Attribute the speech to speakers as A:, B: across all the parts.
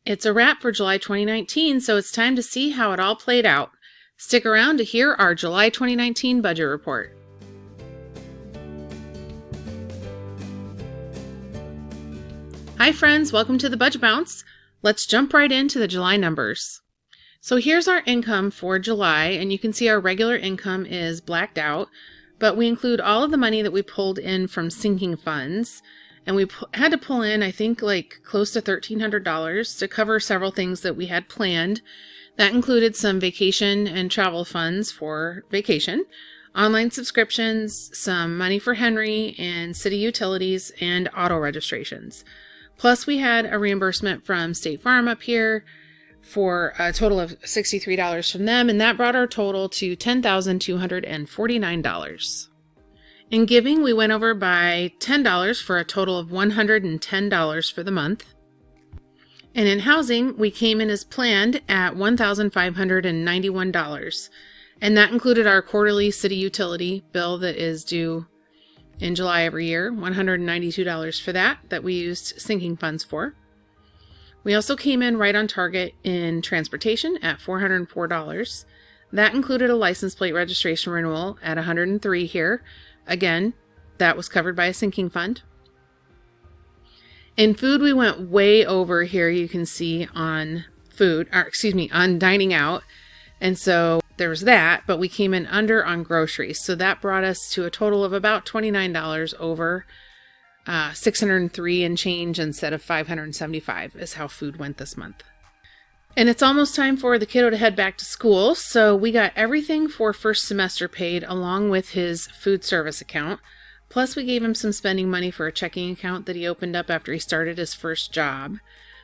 A: It's a wrap for July 2019, so it's time to see how it all played out. Stick around to hear our July 2019 budget report. Hi friends, welcome to the Budget Bounce. Let's jump right into the July numbers. So here's our income for July, and you can see our regular income is blacked out, but we include all of the money that we pulled in from sinking funds. And we had to pull in, I think, like close to $1,300 to cover several things that we had planned. That included some vacation and travel funds for vacation, online subscriptions, some money for Henry, and city utilities and auto registrations. Plus, we had a reimbursement from State Farm up here for a total of $63 from them, and that brought our total to $10,249. In giving, we went over by $10 for a total of $110 for the month. And in housing, we came in as planned at $1,591. And that included our quarterly city utility bill that is due in July every year, $192 for that we used sinking funds for. We also came in right on target in transportation at $404. That included a license plate registration renewal at $103 here. Again, that was covered by a sinking fund. In food, we went way over here, you can see on on dining out. And so there was that, but we came in under on groceries. So that brought us to a total of about $29 over, $603 and change instead of $575 is how food went this month. And it's almost time for the kiddo to head back to school, so we got everything for first semester paid along with his food service account. Plus we gave him some spending money for a checking account that he opened up after he started his first job.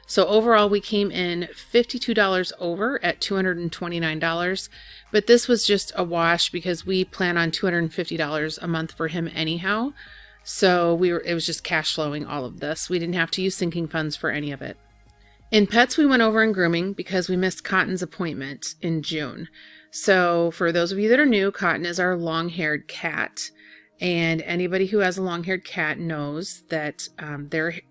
A: So overall we came in $52 over at $229, but this was just a wash because we plan on $250 a month for him anyhow. So it was just cash flowing all of this. We didn't have to use sinking funds for any of it. In pets, we went over in grooming because we missed Cotton's appointment in June. So for those of you that are new, Cotton is our long-haired cat. And anybody who has a long-haired cat knows that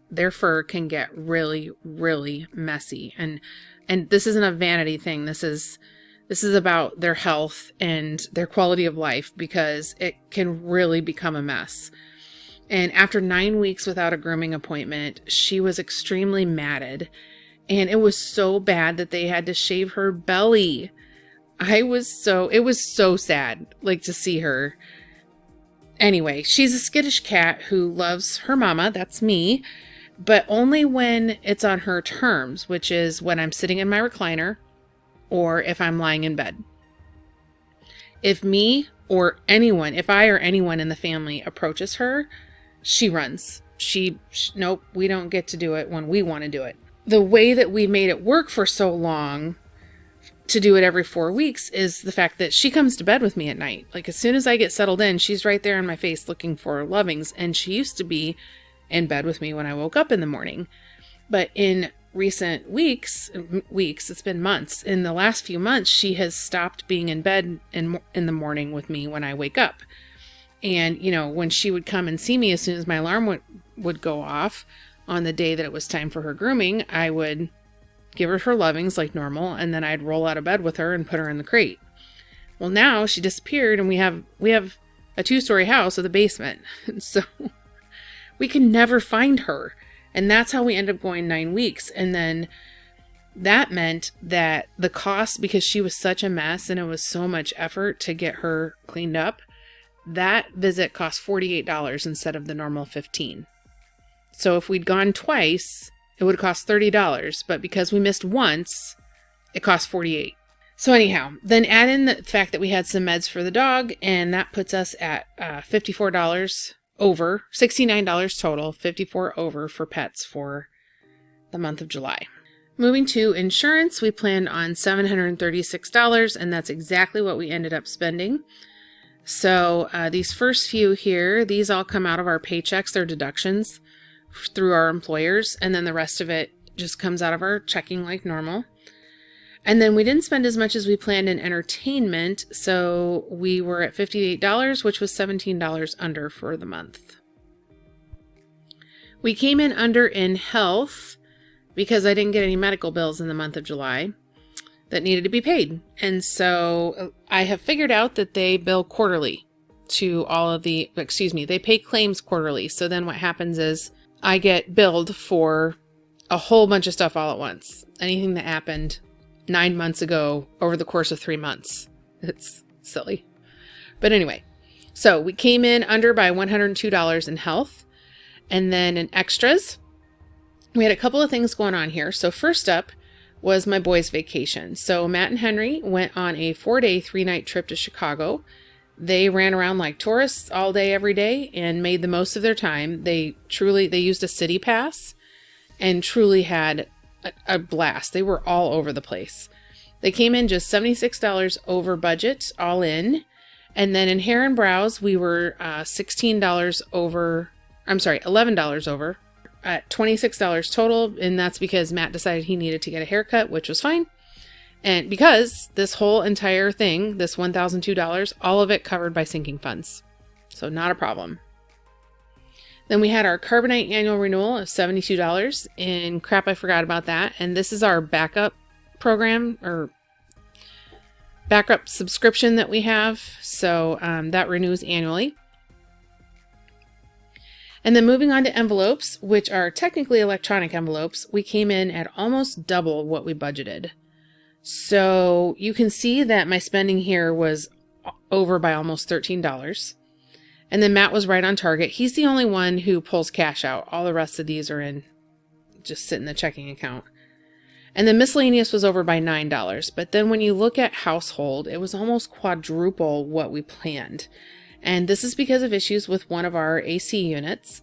A: their fur can get really, really messy. And this isn't a vanity thing. This is about their health and their quality of life because it can really become a mess. And after 9 weeks without a grooming appointment, she was extremely matted. And it was so bad that they had to shave her belly. It was so sad, like, to see her. Anyway, she's a skittish cat who loves her mama, that's me, but only when it's on her terms, which is when I'm sitting in my recliner or if I'm lying in bed. If I or anyone in the family approaches her, she runs. Nope, we don't get to do it when we want to do it. The way that we made it work for so long to do it every 4 weeks is the fact that she comes to bed with me at night. Like, as soon as I get settled in, she's right there in my face looking for lovings. And she used to be in bed with me when I woke up in the morning. But in recent weeks, it's been months. In the last few months, she has stopped being in bed in the morning with me when I wake up. And, when she would come and see me as soon as my alarm would go off, on the day that it was time for her grooming, I would give her lovings like normal, and then I'd roll out of bed with her and put her in the crate. Well, now she disappeared, and we have a 2-story house with a basement, so we can never find her. And that's how we end up going 9 weeks. And then that meant that the cost, because she was such a mess and it was so much effort to get her cleaned up, that visit cost $48 instead of the normal $15. So if we'd gone twice, it would have cost $30, but because we missed once, it cost $48. So anyhow, then add in the fact that we had some meds for the dog, and that puts us at $54 over, $69 total, $54 over for pets for the month of July. Moving to insurance, we planned on $736, and that's exactly what we ended up spending. So these first few here, these all come out of our paychecks, they're deductions through our employers, and then the rest of it just comes out of our checking like normal. And then we didn't spend as much as we planned in entertainment, so we were at $58, which was $17 under for the month. We came in under in health because I didn't get any medical bills in the month of July that needed to be paid. And so I have figured out that they bill quarterly to all of the, they pay claims quarterly. So then what happens is I get billed for a whole bunch of stuff all at once. Anything that happened 9 months ago over the course of 3 months. It's silly. But anyway, so we came in under by $102 in health. And then in extras, we had a couple of things going on here. So first up was my boys' vacation. So Matt and Henry went on a 4-day, 3-night trip to Chicago. They ran around like tourists all day, every day, and made the most of their time. They used a city pass and truly had a blast. They were all over the place. They came in just $76 over budget, all in. And then in hair and brows, we were $11 over at $26 total. And that's because Matt decided he needed to get a haircut, which was fine. And because this whole entire thing, this $1,002, all of it covered by sinking funds. So not a problem. Then we had our Carbonite annual renewal of $72. And crap, I forgot about that. And this is our backup program or backup subscription that we have. So that renews annually. And then moving on to envelopes, which are technically electronic envelopes, we came in at almost double what we budgeted. So you can see that my spending here was over by almost $13. And then Matt was right on target. He's the only one who pulls cash out. All the rest of these are just sit in the checking account. And then miscellaneous was over by $9. But then when you look at household, it was almost quadruple what we planned. And this is because of issues with one of our AC units.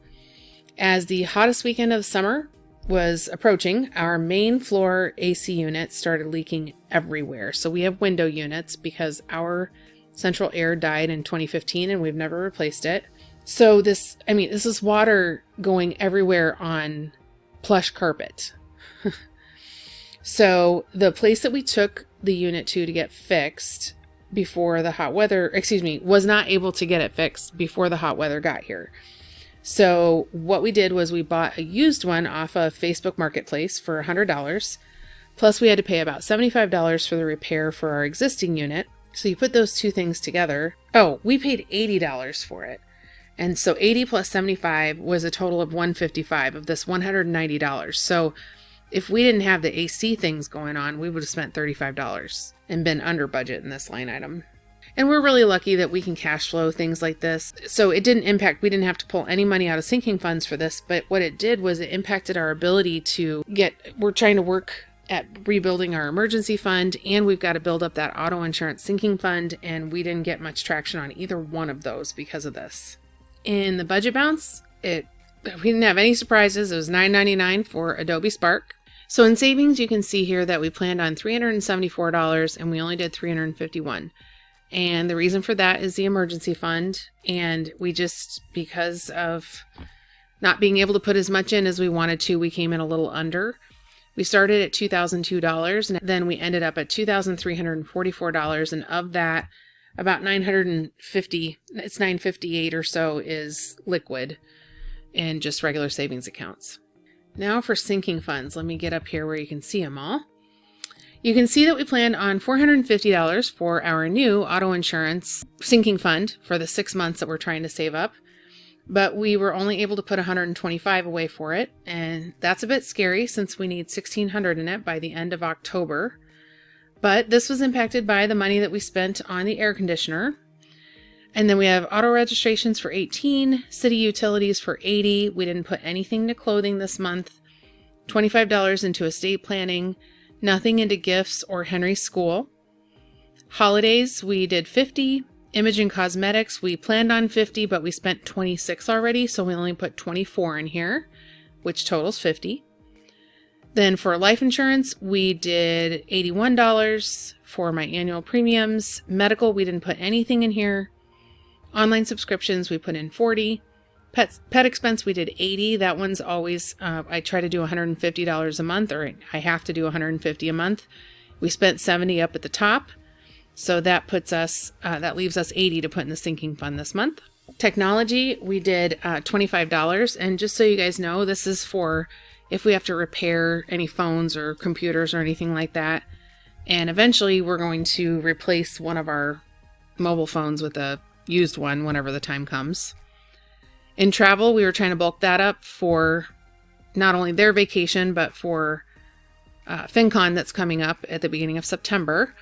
A: As the hottest weekend of summer was approaching, our main floor AC unit started leaking everywhere. So we have window units because our central air died in 2015 and we've never replaced it. So this is water going everywhere on plush carpet. So the place that we took the unit to get fixed before the hot weather, was not able to get it fixed before the hot weather got here. So what we did was we bought a used one off of Facebook Marketplace for $100. Plus we had to pay about $75 for the repair for our existing unit. So you put those two things together. Oh, we paid $80 for it. And so 80 plus 75 was a total of $155 of this $190. So if we didn't have the AC things going on, we would have spent $35 and been under budget in this line item. And we're really lucky that we can cash flow things like this. So it didn't impact, we didn't have to pull any money out of sinking funds for this, but what it did was it impacted our ability to we're trying to work at rebuilding our emergency fund, and we've got to build up that auto insurance sinking fund, and we didn't get much traction on either one of those because of this. In the budget bounce, we didn't have any surprises. It was $9.99 for Adobe Spark. So in savings, you can see here that we planned on $374 and we only did $351. And the reason for that is the emergency fund. And we just, because of not being able to put as much in as we wanted to, we came in a little under. We started at $2,002 and then we ended up at $2,344. And of that, about $958 or so is liquid in just regular savings accounts. Now for sinking funds, let me get up here where you can see them all. You can see that we planned on $450 for our new auto insurance sinking fund for the 6 months that we're trying to save up, but we were only able to put $125 away for it, and that's a bit scary since we need $1,600 in it by the end of October. But this was impacted by the money that we spent on the air conditioner. And then we have auto registrations for $18, city utilities for $80. We didn't put anything to clothing this month. $25 into estate planning, nothing into gifts or Henry's school. Holidays, we did $50. Image and cosmetics, we planned on $50, but we spent $26 already, so we only put $24 in here, which totals $50. Then for life insurance, we did $81 for my annual premiums. Medical, we didn't put anything in here. Online subscriptions, we put in $40. Pet expense, we did $80. That one's always, I try to do $150 a month, or I have to do $150 a month. We spent $70 up at the top. So that puts us, that leaves us $80 to put in the sinking fund this month. Technology, we did $25. And just so you guys know, this is for if we have to repair any phones or computers or anything like that. And eventually we're going to replace one of our mobile phones with a used one whenever the time comes. In travel, we were trying to bulk that up for not only their vacation, but for FinCon that's coming up at the beginning of September.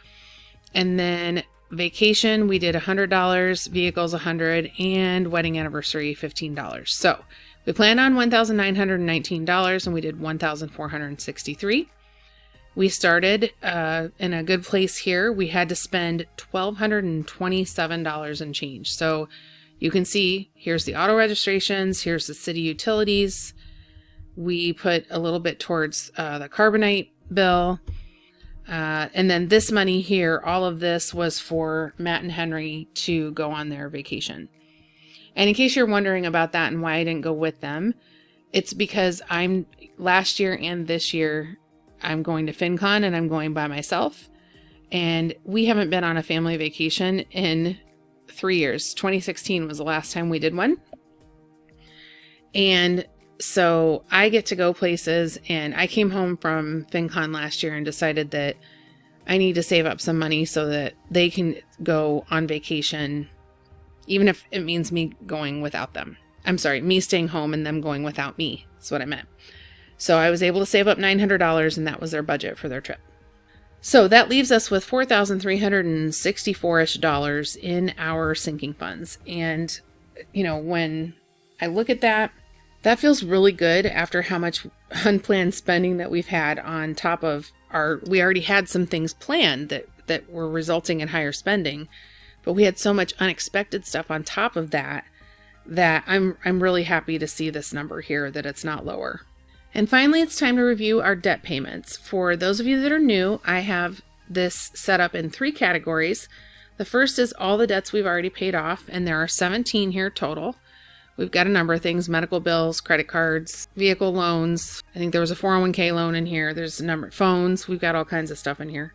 A: And then vacation, we did $100, vehicles $100, and wedding anniversary $15. So we planned on $1,919 and we did $1,463. We started in a good place here. We had to spend $1,227 and change. So you can see here's the auto registrations, here's the city utilities. We put a little bit towards the carbonite bill. And then this money here, all of this was for Matt and Henry to go on their vacation. And in case you're wondering about that and why I didn't go with them, it's because last year and this year, I'm going to FinCon and I'm going by myself. And we haven't been on a family vacation in 3 years. 2016 was the last time we did one. And so I get to go places, and I came home from FinCon last year and decided that I need to save up some money so that they can go on vacation, even if it means me going without them. I'm sorry, me staying home and them going without me. That's what I meant. So I was able to save up $900, and that was their budget for their trip. So that leaves us with $4,364-ish in our sinking funds. And, when I look at that, that feels really good after how much unplanned spending that we've had on top of we already had some things planned that were resulting in higher spending, but we had so much unexpected stuff on top of that I'm really happy to see this number here, that it's not lower. And finally, it's time to review our debt payments. For those of you that are new, I have this set up in 3 categories. The first is all the debts we've already paid off, and there are 17 here total. We've got a number of things: medical bills, credit cards, vehicle loans. I think there was a 401k loan in here. There's a number of phones. We've got all kinds of stuff in here.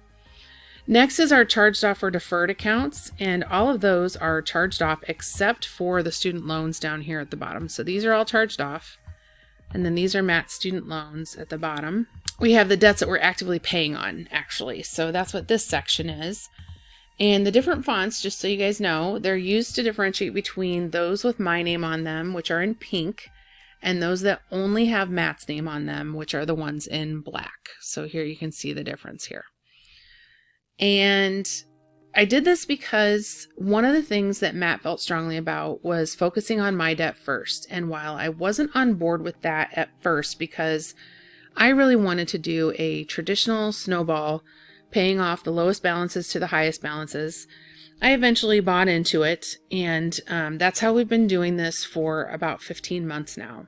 A: Next is our charged off or deferred accounts, and all of those are charged off except for the student loans down here at the bottom. So these are all charged off. And then these are Matt's student loans at the bottom. We have the debts that we're actively paying on, actually. So that's what this section is. And the different fonts, just so you guys know, they're used to differentiate between those with my name on them, which are in pink, and those that only have Matt's name on them, which are the ones in black. So here you can see the difference here. And I did this because one of the things that Matt felt strongly about was focusing on my debt first. And while I wasn't on board with that at first, because I really wanted to do a traditional snowball, paying off the lowest balances to the highest balances, I eventually bought into it. And that's how we've been doing this for about 15 months now.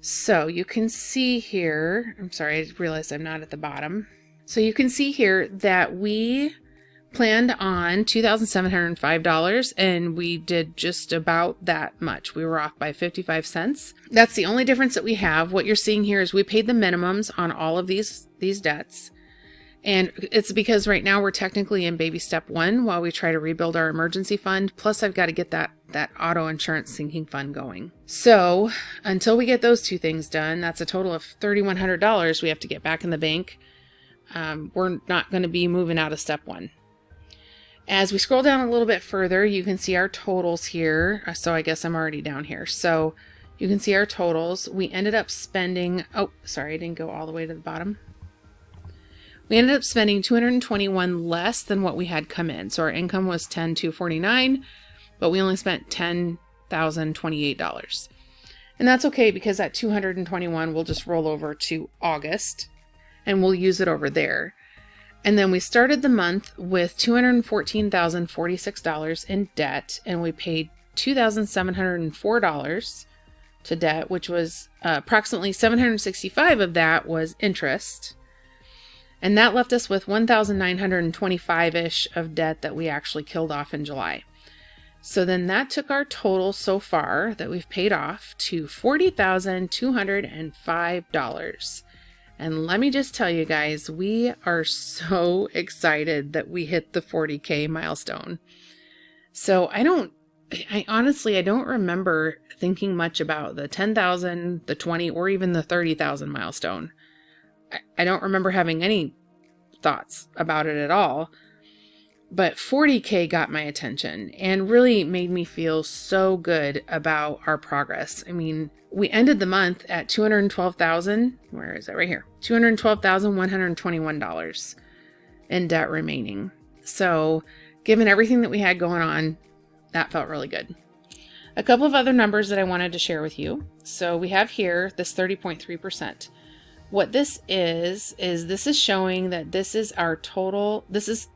A: So you can see here, I'm sorry, I realized I'm not at the bottom. So you can see here that we planned on $2,705, and we did just about that much. We were off by 55 cents. That's the only difference that we have. What you're seeing here is we paid the minimums on all of these debts. And it's because right now we're technically in baby step 1 while we try to rebuild our emergency fund. Plus I've got to get that auto insurance sinking fund going. So until we get those 2 things done, that's a total of $3,100 we have to get back in the bank. We're not going to be moving out of step 1. As we scroll down a little bit further, you can see our totals here. So I guess I'm already down here. So you can see our totals. We ended up spending, oh, sorry, I didn't go all the way to the bottom. We ended up spending $221 less than what we had come in. So our income was $10,249, but we only spent $10,028. And that's okay, because that $221 will just roll over to August and we'll use it over there. And then we started the month with $214,046 in debt, and we paid $2,704 to debt, which was approximately $765 of that was interest. And that left us with $1,925-ish of debt that we actually killed off in July. So then that took our total so far that we've paid off to $40,205. And let me just tell you guys, we are so excited that we hit the 40K milestone. So I don't I honestly, I don't remember thinking much about the 10,000, the 20, or even the 30,000 milestone. I don't remember having any thoughts about it at all. But 40K got my attention and really made me feel so good about our progress. I mean, we ended the month at $212,000. Where is it? Right here. $212,121 in debt remaining. So given everything that we had going on, that felt really good. A couple of other numbers that I wanted to share with you. So we have here this 30.3%. What this is this is showing that this is our total, this is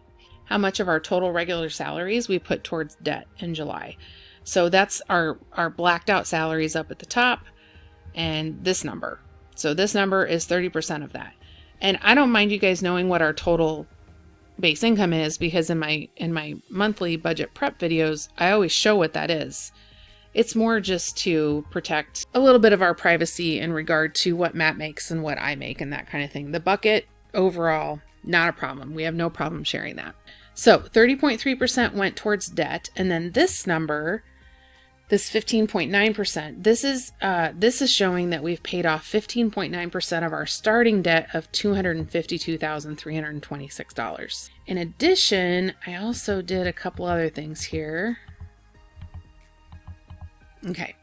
A: how much of our total regular salaries we put towards debt in July. So that's our blacked out salaries up at the top, and this number. So this number is 30% of that. And I don't mind you guys knowing what our total base income is, because in my monthly budget prep videos, I always show what that is. It's more just to protect a little bit of our privacy in regard to what Matt makes and what I make and that kind of thing. The bucket overall, not a problem. We have no problem sharing that. So 30.3% went towards debt. And then this number, this 15.9%, this is showing that we've paid off 15.9% of our starting debt of $252,326. In addition, I also did a couple other things here. Okay.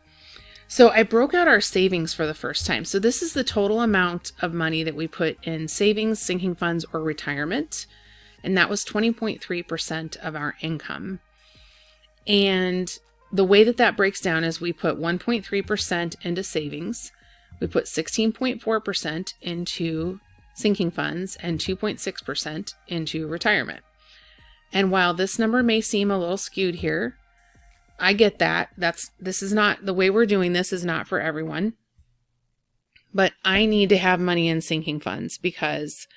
A: So I broke out our savings for the first time. So this is the total amount of money that we put in savings, sinking funds, or retirement. And that was 20.3% of our income. And the way that that breaks down is we put 1.3% into savings, we put 16.4% into sinking funds, and 2.6% into retirement. And while this number may seem a little skewed here, I get that. This is not, the way we're doing this is not for everyone. But I need to have money in sinking funds because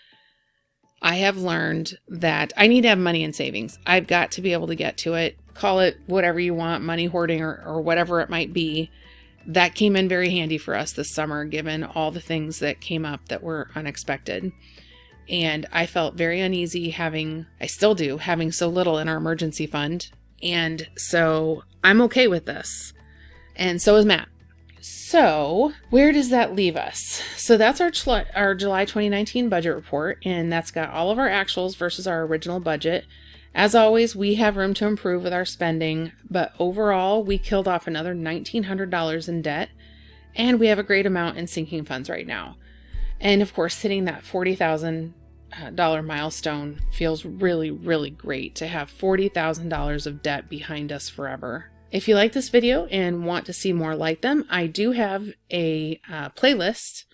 A: I have learned that I need to have money in savings. I've got to be able to get to it. Call it whatever you want, money hoarding or whatever it might be. That came in very handy for us this summer, given all the things that came up that were unexpected. And I felt very uneasy I still do, having so little in our emergency fund. And so I'm okay with this. And so is Matt. So where does that leave us? So that's our July 2019 budget report, and that's got all of our actuals versus our original budget. As always, we have room to improve with our spending, but overall, we killed off another $1,900 in debt, and we have a great amount in sinking funds right now. And of course, hitting that $40,000 milestone feels really, really great to have $40,000 of debt behind us forever. If you like this video and want to see more like them, I do have a playlist.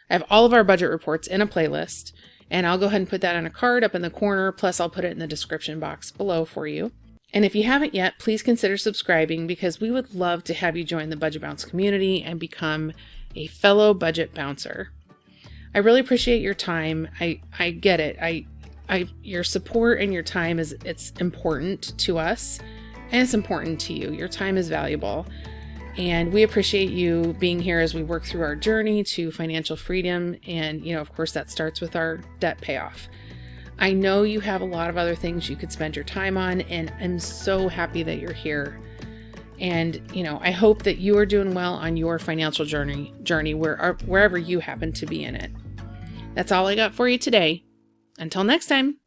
A: I have all of our budget reports in a playlist, and I'll go ahead and put that on a card up in the corner, plus I'll put it in the description box below for you. And if you haven't yet, please consider subscribing, because we would love to have you join the Budget Bounce community and become a fellow budget bouncer. I really appreciate your time. I get it. Your support and your time it's important to us, and it's important to you. Your time is valuable, and we appreciate you being here as we work through our journey to financial freedom. And, of course, that starts with our debt payoff. I know you have a lot of other things you could spend your time on, and I'm so happy that you're here. And, I hope that you are doing well on your financial journey wherever you happen to be in it. That's all I got for you today. Until next time.